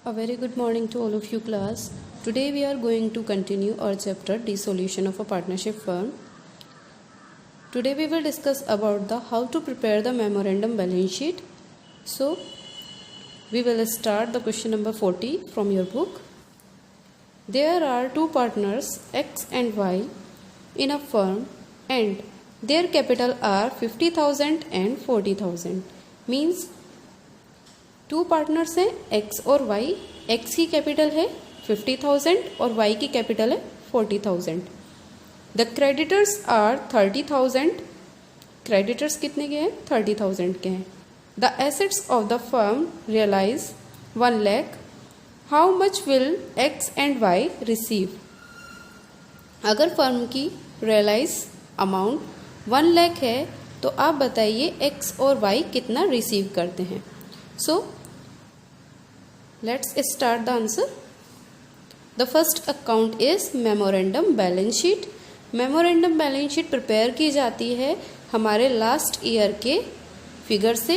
A very good morning to all of you class. Today we are going to continue our chapter Dissolution of a Partnership Firm. Today we will discuss about the how to prepare the memorandum balance sheet. So we will start the question number 40 from your book. There are two partners X and Y in a firm and their capital are 50,000 and 40,000. Means to partners हैं x और Y. X की capital है 50,000 और Y की capital है 40,000. The creditors are 30,000. Creditors कितने के हैं? 30,000 के हैं. The assets of the firm realise 1 lakh. How much will X and Y receive? अगर फर्म की रियलाइज अमाउंट 1 लाख है तो आप बताइए एक्स और वाई कितना रिसीव करते हैं. So let's start the answer. The first account is memorandum balance sheet. Memorandum balance sheet prepare की जाती है हमारे लास्ट ईयर के फिगर से.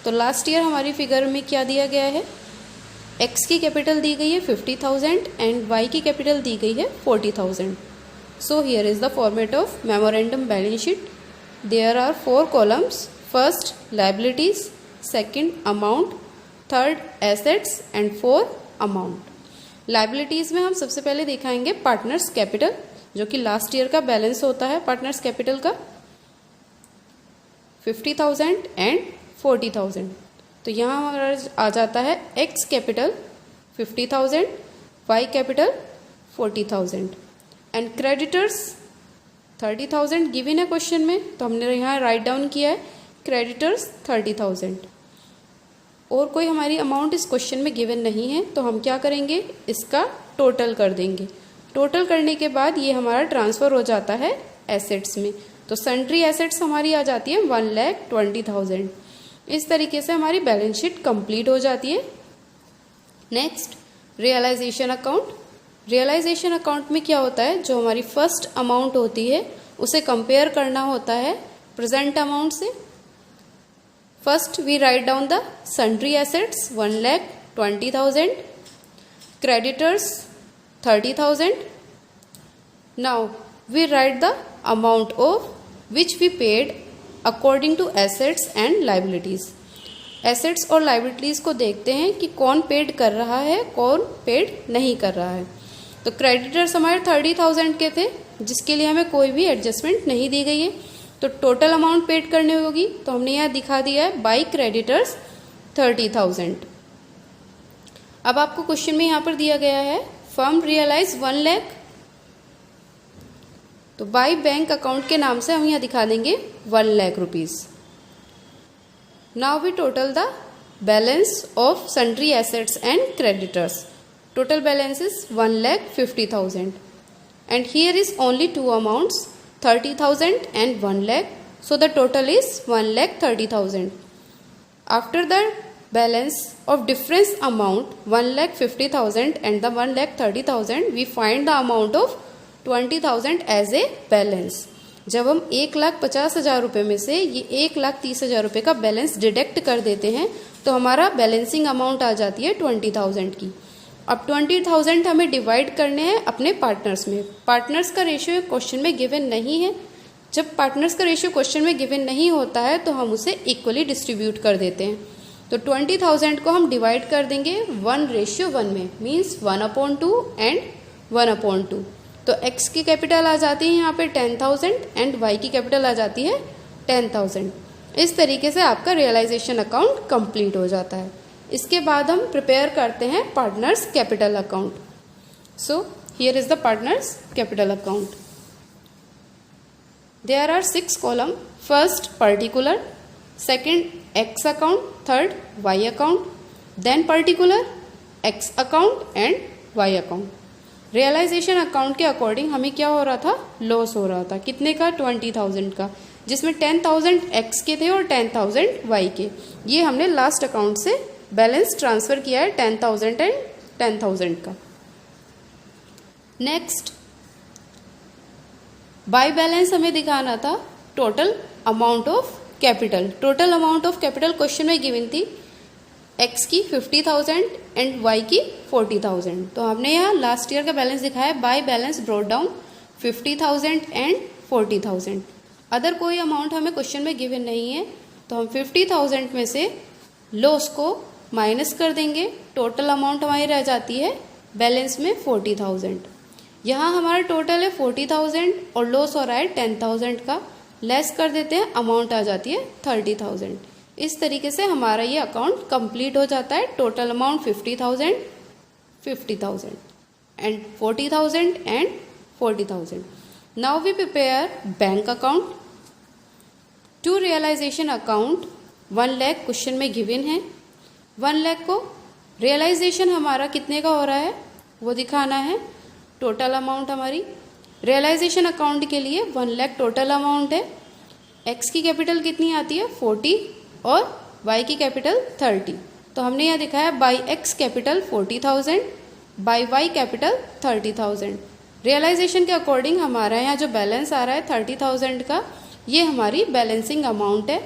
तो लास्ट ईयर हमारी फिगर में क्या दिया गया है? एक्स की कैपिटल दी गई है 50,000 एंड वाई की कैपिटल दी गई है 40,000. So here is the format of memorandum balance sheet. There are 4 columns. First liabilities, second amount, third assets and fourth amount. Liabilities में हम सबसे पहले दिखाएंगे पार्टनर्स कैपिटल, जो कि लास्ट ईयर का बैलेंस होता है पार्टनर्स कैपिटल का 50,000 एंड 40,000. तो यहाँ हमारा आ जाता है X capital 50,000, Y capital 40,000 and creditors 30,000 given है क्वेश्चन में, तो हमने यहाँ राइट डाउन किया है क्रेडिटर्स 30,000. और कोई हमारी अमाउंट इस क्वेश्चन में गिवन नहीं है, तो हम क्या करेंगे, इसका टोटल कर देंगे. टोटल करने के बाद ये हमारा ट्रांसफ़र हो जाता है एसेट्स में. तो सन्ड्री एसेट्स हमारी आ जाती है 1,20,000. इस तरीके से हमारी बैलेंस शीट कंप्लीट हो जाती है. Next realisation account. Realisation account में क्या होता है, जो हमारी फर्स्ट अमाउंट होती है उसे कंपेयर करना होता है प्रेजेंट अमाउंट से. First we write down the sundry assets 1,20,000, creditors 30,000. Now we write the amount of which we paid according to assets and liabilities. Assets और liabilities को देखते हैं कि कौन पेड कर रहा है कौन पेड नहीं कर रहा है. तो creditors हमारे 30,000 के थे, जिसके लिए हमें कोई भी एडजस्टमेंट नहीं दी गई है. तो टोटल अमाउंट पेड करनी होगी, तो हमने यहाँ दिखा दिया है बाई क्रेडिटर्स 30,000. अब आपको क्वेश्चन में यहाँ पर दिया गया है फर्म रियलाइज 1 लाख, तो बाई बैंक अकाउंट के नाम से हम यहाँ दिखा देंगे 1 lakh rupees. Now we total the balance of sundry assets and creditors. Total balance is 1,50,000 and here is only 2 amounts 30,000 and 1 lakh. So the total is 1,30,000. After the balance of difference amount 1,50,000 and the 1,30,000, we find the amount of 20,000 as a balance. जब हम 1,50,000 रुपये में से ये 1,30,000 रुपये का balance deduct कर देते हैं तो हमारा बैलेंसिंग अमाउंट आ जाती है 20,000 की. अब 20,000 हमें डिवाइड करने हैं अपने पार्टनर्स में. पार्टनर्स का रेशियो क्वेश्चन में गिवन नहीं है. जब पार्टनर्स का रेशियो क्वेश्चन में गिवन नहीं होता है तो हम उसे इक्वली डिस्ट्रीब्यूट कर देते हैं. तो 20,000 को हम डिवाइड कर देंगे 1:1 में, मीन्स 1/2 एंड 1/2. तो एक्स की कैपिटल आ जाती है यहाँ पे 10,000 एंड वाई की कैपिटल आ जाती है 10,000. इस तरीके से आपका रियलाइजेशन अकाउंट कंप्लीट हो जाता है. इसके बाद हम प्रिपेयर करते हैं partners capital account. So here is the partners capital account. There are 6 column. First particular, second X account, third Y account, then particular, X account and Y account. Realisation account के according हमें क्या हो रहा था, loss हो रहा था. कितने का? 20,000 का, जिसमें 10,000 एक्स के थे और 10,000 वाई के. ये हमने लास्ट अकाउंट से बैलेंस ट्रांसफर किया है 10,000 एंड 10,000 का. नेक्स्ट बाय बैलेंस हमें दिखाना था total amount of capital. Total amount of capital question में गिवन थी एक्स की 50,000 एंड वाई की 40,000। तो हमने यहाँ लास्ट ईयर का बैलेंस दिखाया है by balance brought down 50,000 and 40,000। Other कोई अमाउंट हमें क्वेश्चन में गिवन नहीं है, तो हम 50,000 में से लॉस को माइनस कर देंगे। टोटल अमाउंट हमारी रह जाती है बैलेंस में 40,000। यहाँ हमारा टोटल है 40,000 और लॉस हो रहा है 10,000 का, लेस कर देते हैं, अमाउंट आ जाती है 30,000। इस तरीके से हमारा ये अकाउंट कंप्लीट हो जाता है। Total amount 50,000, 50,000 and 40,000 and 40,000। Now we prepare bank account to realisation account. 1 lakh question में गिवन है। 1 लाख को रियलाइजेशन हमारा कितने का हो रहा है वो दिखाना है। टोटल अमाउंट हमारी रियलाइजेशन अकाउंट के लिए 1 लाख टोटल अमाउंट है। एक्स की कैपिटल कितनी आती है 40 और वाई की कैपिटल 30। तो हमने यहाँ दिखाया by X capital 40,000, by Y capital 30,000। Realisation के अकॉर्डिंग हमारा यहाँ जो बैलेंस आ रहा है 30,000 का, ये हमारी बैलेंसिंग अमाउंट है।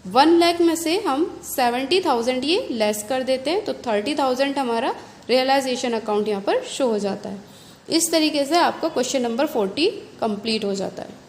1 लाख में से हम 70,000 ये लेस कर देते हैं, तो 30,000 हमारा रियलाइजेशन अकाउंट यहाँ पर शो हो जाता है। इस तरीके से आपका क्वेश्चन नंबर 40 कंप्लीट हो जाता है।